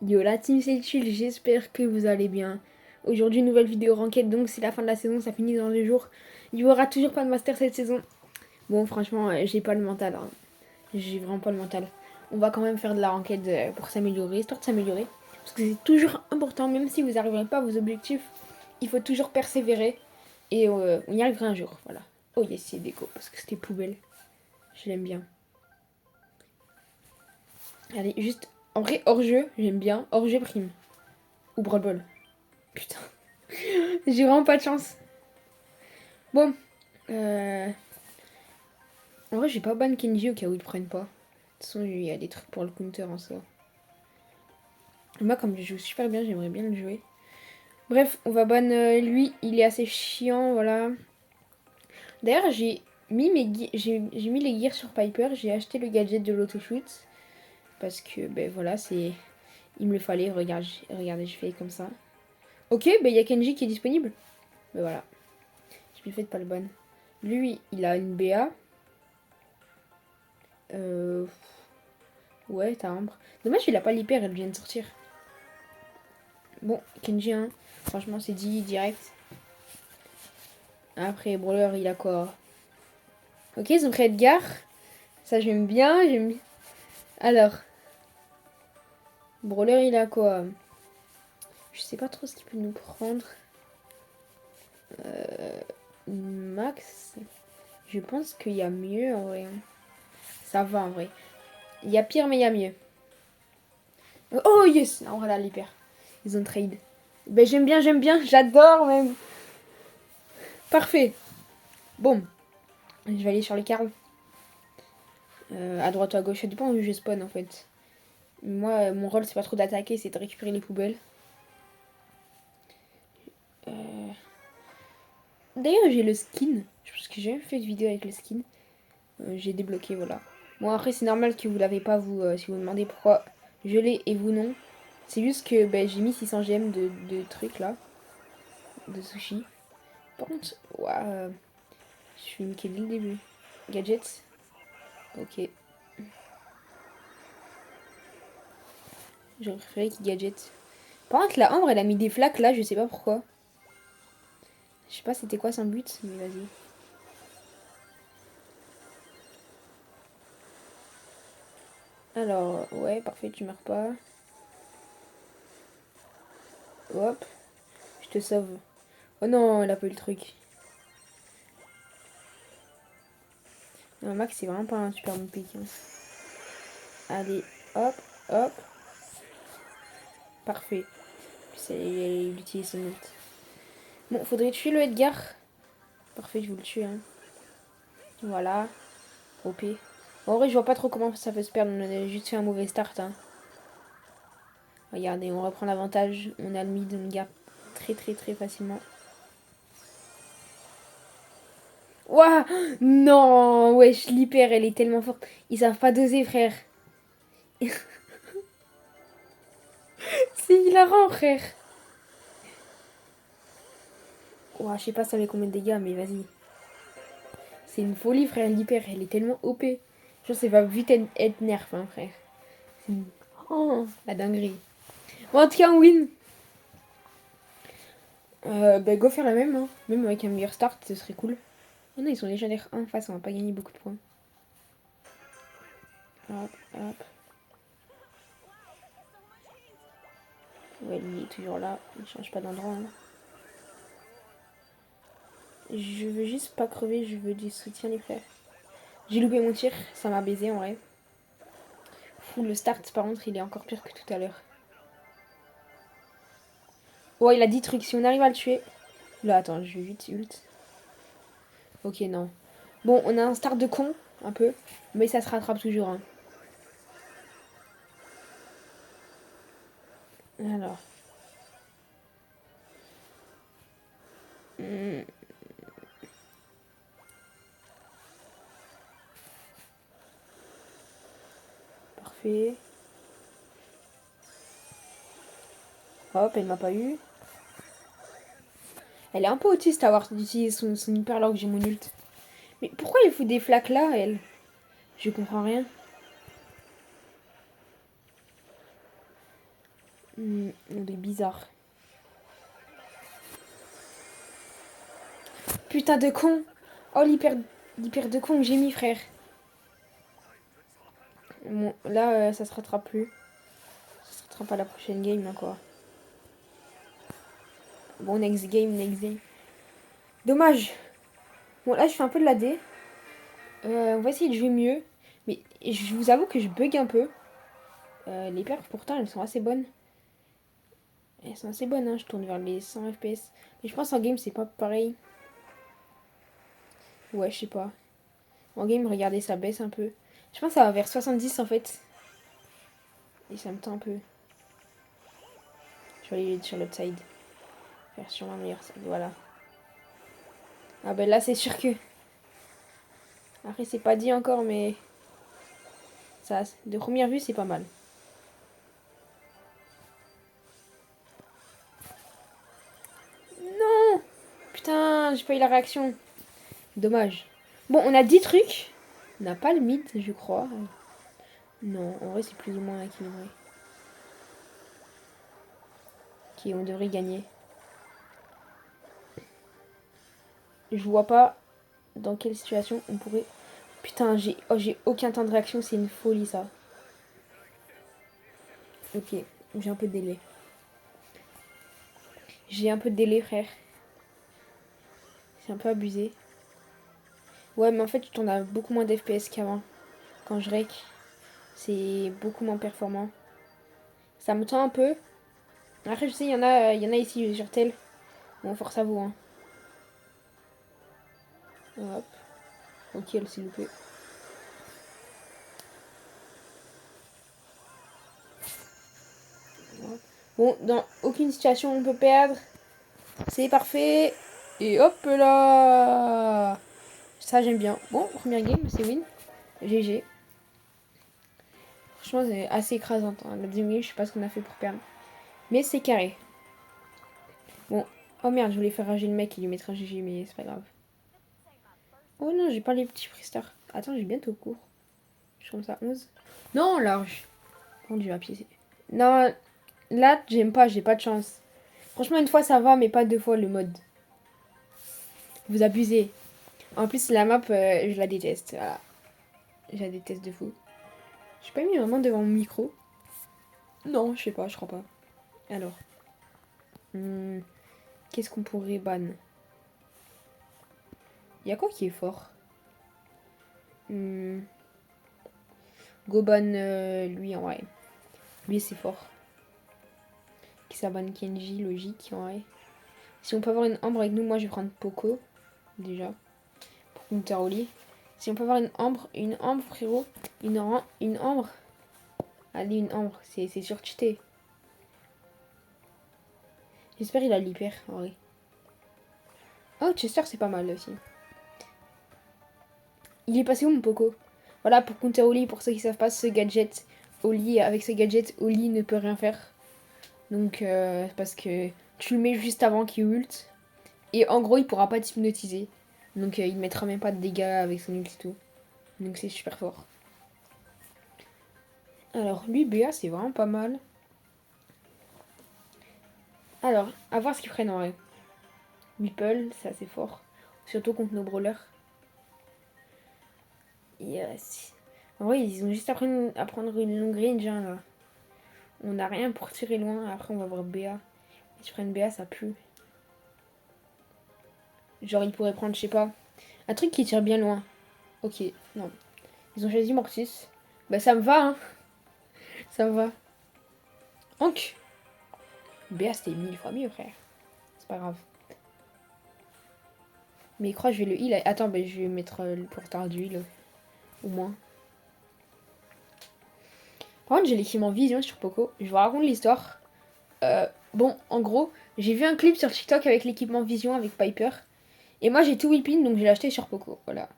Yo la team c'est chill, j'espère que vous allez bien. Aujourd'hui nouvelle vidéo ranked, donc c'est la fin de la saison, ça finit dans 2 jours. Il y aura toujours pas de master cette saison. Bon franchement j'ai pas le mental, hein. J'ai vraiment pas le mental. On va quand même faire de la ranked pour s'améliorer, histoire de s'améliorer. Parce que c'est toujours important, même si vous n'arriverez pas à vos objectifs, il faut toujours persévérer. Et on y arrivera un jour, voilà. Oh yes, c'est déco, parce que c'était poubelle. Je l'aime bien. Allez, juste, en vrai, hors-jeu, j'aime bien. Hors-jeu prime. Ou Brawl Ball. Putain. J'ai vraiment pas de chance. Bon. En vrai, j'ai pas ban Kenji au cas où ils prennent pas. De toute façon, il y a des trucs pour le counter en soi. Moi, comme je joue super bien, j'aimerais bien le jouer. Bref, on va ban lui. Il est assez chiant, voilà. D'ailleurs, j'ai mis les gears sur Piper. J'ai acheté le gadget de l'autoshoot. Parce que, ben voilà, c'est... Il me le fallait. Regardez, je fais comme ça. Ok, ben il y a Kenji qui est disponible. Ben voilà. Je me fais pas le ban. Lui, il a une BA. Ouais, t'as Ambre. Dommage, il a pas l'hyper, elle vient de sortir. Bon, Kenji, hein. Franchement, c'est dit direct. Après, Brawler, il a quoi? Ok, ils ont pris Edgar. Ça, j'aime bien. Alors, Brawler, il a quoi? Je sais pas trop ce qu'il peut nous prendre. Max. Je pense qu'il y a mieux en vrai. Ça va en vrai. Il y a pire, mais il y a mieux. Oh yes! En vrai, là, l'hyper. Ils ont trade. Ben, j'aime bien, j'adore même. Parfait. Bon, je vais aller sur les Carl. À droite ou à gauche, ça dépend où je spawn en fait. Moi, mon rôle, c'est pas trop d'attaquer, c'est de récupérer les poubelles. D'ailleurs, j'ai le skin. Je pense que j'ai jamais fait de vidéo avec le skin. J'ai débloqué, voilà. Bon, après, c'est normal que vous l'avez pas, vous, si vous me demandez pourquoi je l'ai et vous non. C'est juste que ben, j'ai mis 600 gemmes de trucs là. De sushi. Par contre, ouah, je suis niqué dès le début. Gadgets. Ok. J'aurais préféré qu'il gadget. Par contre, la Ambre, elle a mis des flaques là, je sais pas pourquoi. Je sais pas c'était quoi son but, mais vas-y. Alors, ouais, parfait, tu meurs pas. Hop, je te sauve. Oh non, elle a pas eu le truc. Non, Max, c'est vraiment pas un super bon pick, hein. Allez, hop, hop. Parfait. Puis il utilise son ult. Bon, faudrait tuer le Edgar. Parfait, je vous le tue, hein. Voilà. OP. En vrai, je vois pas trop comment ça peut se perdre. On a juste fait un mauvais start, hein. Regardez, on reprend l'avantage. On a le mid, on garde très facilement. Ouah. Non, wesh, l'hyper, elle est tellement forte. Ils savent pas doser, frère. C'est hilarant, frère. Ouah, je sais pas ça met combien de dégâts, mais vas-y. C'est une folie, frère, l'hyper, elle est tellement OP. Genre, ça va vite être nerf, hein, frère. Oh, la dinguerie. Bon, en tout cas, on win. Bah, go faire la même, hein. Même avec un meilleur start, ce serait cool. Oh non, ils sont légendaires 1 face, on va pas gagner beaucoup de points. Hop, hop. Ouais, lui est toujours là. Il change pas d'endroit, hein. Je veux juste pas crever, je veux du soutien, les frères. J'ai loupé mon tir, ça m'a baisé en vrai. Fou, le start, par contre, il est encore pire que tout à l'heure. Oh, il a 10 trucs. Si on arrive à le tuer. Là, attends, je vais vite ult. Ok, non. Bon, on a un start de con, un peu. Mais ça se rattrape toujours, hein. Alors. Parfait. Hop, elle m'a pas eu. Elle est un peu autiste à avoir utilisé son hyper alors que j'ai mon ult. Mais pourquoi il fout des flaques là, elle? Je comprends rien. On est bizarre. Putain de con. Oh, l'hyper de con que j'ai mis, frère. Bon, là, ça se rattrape plus. Ça se rattrape à la prochaine game, là, quoi. Bon, next game, next game. Dommage. Bon, là, je fais un peu de l'AD. On va essayer de jouer mieux. Mais je vous avoue que je bug un peu. Les perfs, pourtant, elles sont assez bonnes. Elles sont assez bonnes, hein. Je tourne vers les 100 FPS. Mais je pense en game, c'est pas pareil. Ouais, je sais pas. En game, regardez, ça baisse un peu. Je pense que ça va vers 70 en fait. Et ça me tend un peu. Je vais aller sur l'autre side. Faire sur ma meilleure side, voilà. Ah ben là, c'est sûr que... Après, c'est pas dit encore, mais... Ça, de première vue, c'est pas mal. Non! Putain, j'ai pas eu la réaction. Dommage. Bon, on a 10 trucs. On n'a pas le mid, je crois. Non, en vrai, c'est plus ou moins équilibré. Ok, on devrait gagner. Je vois pas dans quelle situation on pourrait... Putain, j'ai aucun temps de réaction, c'est une folie, ça. Ok, j'ai un peu de délai. J'ai un peu de délai, frère. C'est un peu abusé. Ouais, mais en fait, tu tournes à beaucoup moins d'FPS qu'avant. Quand je rec, c'est beaucoup moins performant. Ça me tend un peu. Après, je sais, il y en a ici sur tel. Bon, force à vous, hein. Hop. Ok, elle s'est loupée. Bon, dans aucune situation on peut perdre. C'est parfait. Et hop là. Ça, j'aime bien. Bon, première game, c'est win. GG. Franchement, c'est assez écrasante, hein. La deuxième game, je sais pas ce qu'on a fait pour perdre. Mais c'est carré. Bon. Oh merde, je voulais faire rager le mec et lui mettre un GG, mais c'est pas grave. Oh non, j'ai pas les petits freestars. Attends, j'ai bientôt cours. Je comme ça 11. Non, large. Bon, Dieu, à pied. Non, là, j'aime pas, j'ai pas de chance. Franchement, une fois ça va, mais pas deux fois le mode. Vous abusez. En plus, la map, je la déteste. Voilà. Je la déteste de fou. J'ai pas mis ma main devant mon micro. Non, je sais pas, je crois pas. Alors. Qu'est-ce qu'on pourrait ban? Y a quoi qui est fort? Go ban lui en vrai. Lui c'est fort. Qui ça ban Kenji, logique en vrai. Si on peut avoir une ambre avec nous, moi je vais prendre Poco. Déjà. Pour Counter Oli. Si on peut avoir une ambre frérot. Une ambre. Allez, une ambre. C'est surcheaté. J'espère qu'il a l'hyper en vrai. Oh, Chester c'est pas mal aussi. Il est passé où mon Poco? Voilà, pour counter Oli, pour ceux qui savent pas, ce gadget, Oli, avec ce gadget, Oli ne peut rien faire. Donc, parce que tu le mets juste avant qu'il ult. Et en gros, il pourra pas t'hypnotiser. Donc, il mettra même pas de dégâts avec son ult et tout. Donc, c'est super fort. Alors, lui, BA, c'est vraiment pas mal. Alors, à voir ce qu'ils prennent en vrai. Meeple, c'est assez fort. Surtout contre nos brawlers. Yes. En vrai, ils ont juste à prendre une longue range, hein, là. On n'a rien pour tirer loin. Après, on va voir BA. Si je prends BA, ça pue. Genre, ils pourraient prendre, je sais pas, un truc qui tire bien loin. Ok, non. Ils ont choisi Mortis. Bah, ça me va, hein. Ça me va. Hank. BA, c'était 1000 fois mieux, frère. C'est pas grave. Mais il croit que je vais le heal. Attends, bah, je vais mettre le porteur d'huile. Au moins. Par contre, j'ai l'équipement vision sur Poco. Je vous raconte l'histoire. Bon, en gros, j'ai vu un clip sur TikTok avec l'équipement vision avec Piper. Et moi, j'ai tout whipping, donc je l'ai acheté sur Poco. Voilà.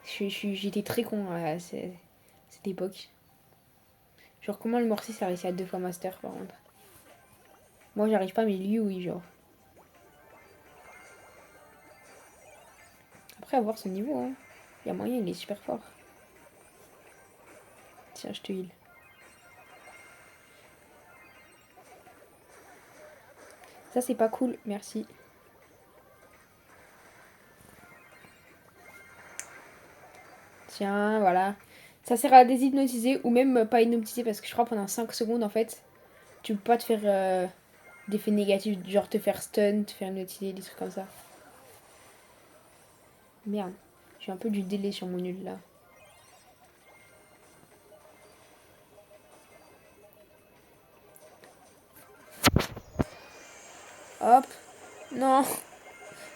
J'étais très con à cette époque. Genre, comment le Mortis a réussi à 2 fois Master, par contre. Moi, j'arrive pas, mais lui, oui, genre. Après, à voir son niveau, hein. Il y a moyen, il est super fort. Tiens, je te heal. Ça, c'est pas cool. Merci. Tiens, voilà. Ça sert à déshypnotiser ou même pas hypnotiser parce que je crois pendant 5 secondes, en fait, tu peux pas te faire d'effets négatifs, genre te faire stun, te faire hypnotiser, des trucs comme ça. Merde. J'ai un peu du délai sur mon nul, là. Hop. Non.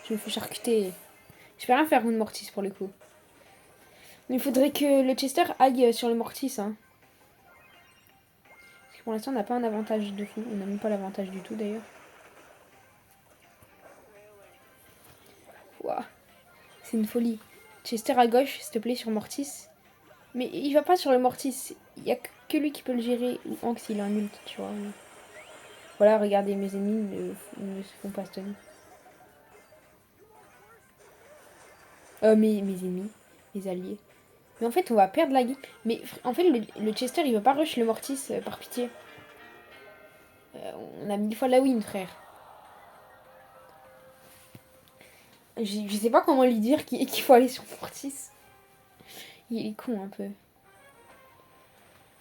Je me fais charcuter. Je peux rien faire contre Mortis pour le coup. Mais il faudrait que le Chester aille sur le Mortis. Hein. Parce que pour l'instant, on n'a pas un avantage de fou. On n'a même pas l'avantage du tout d'ailleurs. Waouh. C'est une folie. Chester à gauche, s'il te plaît, sur Mortis. Mais il va pas sur le Mortis. Il n'y a que lui qui peut le gérer. Ou Hank s'il a un ult, tu vois. Voilà, regardez, mes ennemis ne se font pas stun. Mes ennemis, mes alliés. Mais en fait, on va perdre la game. Mais en fait, le Chester, il veut pas rush le Mortis, par pitié. On a 1000 fois la win, frère. Je sais pas comment lui dire qu'il faut aller sur Mortis. Il est con un peu.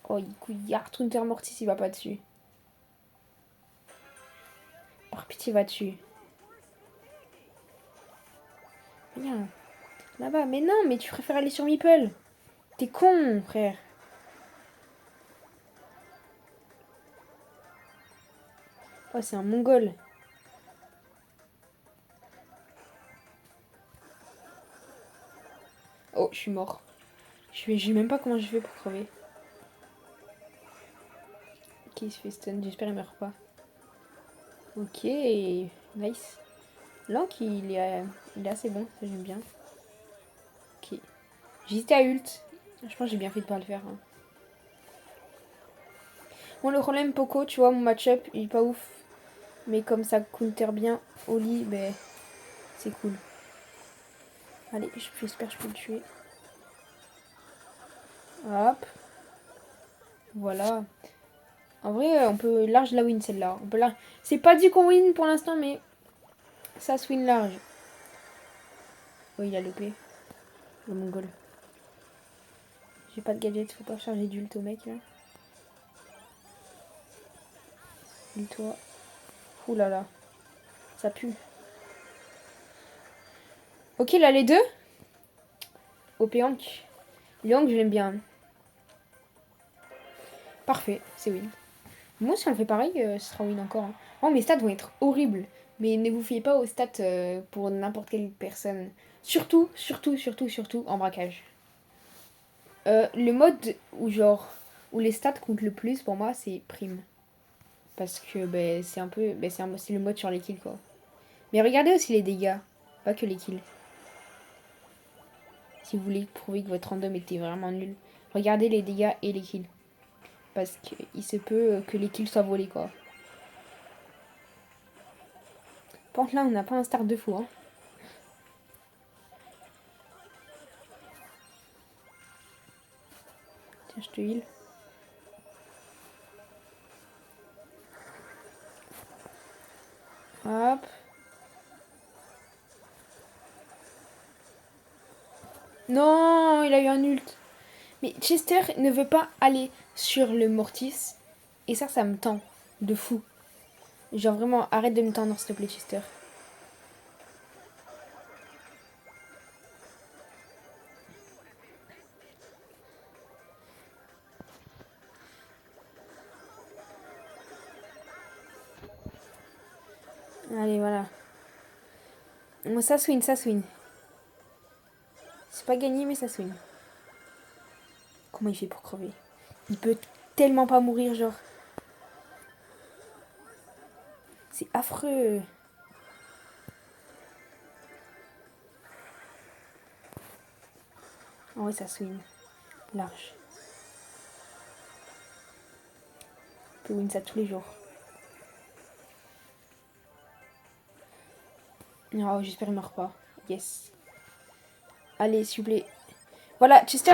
Oh, il y a Hunter Mortis, il va pas dessus. Par pitié, va dessus. Viens. Là-bas. Mais non, mais tu préfères aller sur Meeple. T'es con, frère. Oh, c'est un mongol. Oh, je suis mort. Je sais même pas comment je fais pour crever. Ok, il se fait stun. J'espère qu'il meurt pas. Ok, nice. Lank, il est assez bon. Ça, j'aime bien. Ok. J'hésitais à ult. Je pense que j'ai bien fait de pas le faire. Hein. Bon, le problème, Poco, tu vois, mon match-up, il est pas ouf. Mais comme ça counter bien Oli, ben, c'est cool. Allez, j'espère que je peux le tuer. Hop. Voilà. En vrai, on peut large la win celle-là. C'est pas dit qu'on win pour l'instant, mais ça se win large. Oh, il a loupé. Le mongol. J'ai pas de gadget, faut pas charger d'ult au mec là. Ult-toi. Ouh là là. Ça pue. Ok, là les deux. OP Hank. Le Hank, je l'aime bien. Parfait, c'est win. Moi, si on le fait pareil, ce sera win encore. Hein. Oh, mes stats vont être horribles. Mais ne vous fiez pas aux stats pour n'importe quelle personne. Surtout en braquage. Le mode où les stats comptent le plus pour moi, c'est prime. Parce que ben, c'est un peu. Ben, c'est le mode sur les kills quoi. Mais regardez aussi les dégâts, pas que les kills. Si vous voulez prouver que votre random était vraiment nul, regardez les dégâts et les kills. Parce qu'il se peut que les kills soient volés quoi. Par contre là, on n'a pas un start de fou. Hein. Tiens, je te heal. Hop. Non, il a eu un ult. Mais Chester ne veut pas aller sur le Mortis. Et ça me tend de fou. Genre vraiment, arrête de me tendre s'il te plaît, Chester. Allez, voilà. Bon, ça swing, ça swing. C'est pas gagné, mais ça swing. Comment il fait pour crever? Il peut tellement pas mourir, genre. C'est affreux. Oh ouais, ça swing. Large. On peut win ça tous les jours. Oh, j'espère qu'il meurt pas. Yes. Allez, s'il vous plaît. Voilà, Chester,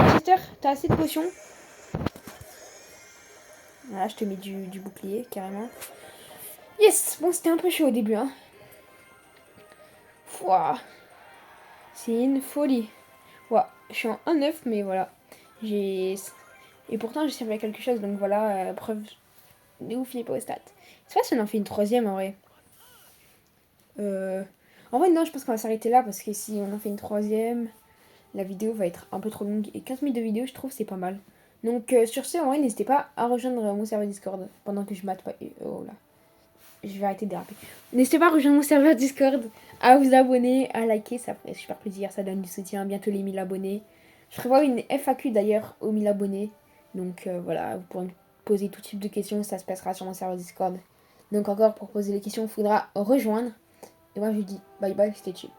t'as assez de potions? Voilà, je te mets du bouclier, carrément. Yes! Bon, c'était un peu chaud au début, hein. Ouah, c'est une folie. Ouah, je suis en 1-9, mais voilà. J'ai... Et pourtant, j'ai servi à quelque chose, donc voilà, preuve de ouf, il est pas au stat. C'est pas si on en fait une troisième, en vrai. Euh... En vrai, non, je pense qu'on va s'arrêter là, parce que si on en fait une troisième, la vidéo va être un peu trop longue. Et 15 minutes de vidéo, je trouve, c'est pas mal. Donc, sur ce, en vrai, n'hésitez pas à rejoindre mon serveur Discord pendant que je mate pas. Oh là. Je vais arrêter de déraper. N'hésitez pas à rejoindre mon serveur Discord, à vous abonner, à liker, ça ferait super plaisir, ça donne du soutien. Bientôt les 1000 abonnés. Je prévois une FAQ d'ailleurs aux 1000 abonnés. Donc voilà, vous pourrez me poser tout type de questions, ça se passera sur mon serveur Discord. Donc encore pour poser les questions, il faudra rejoindre. Et moi je vous dis bye bye, c'était chill.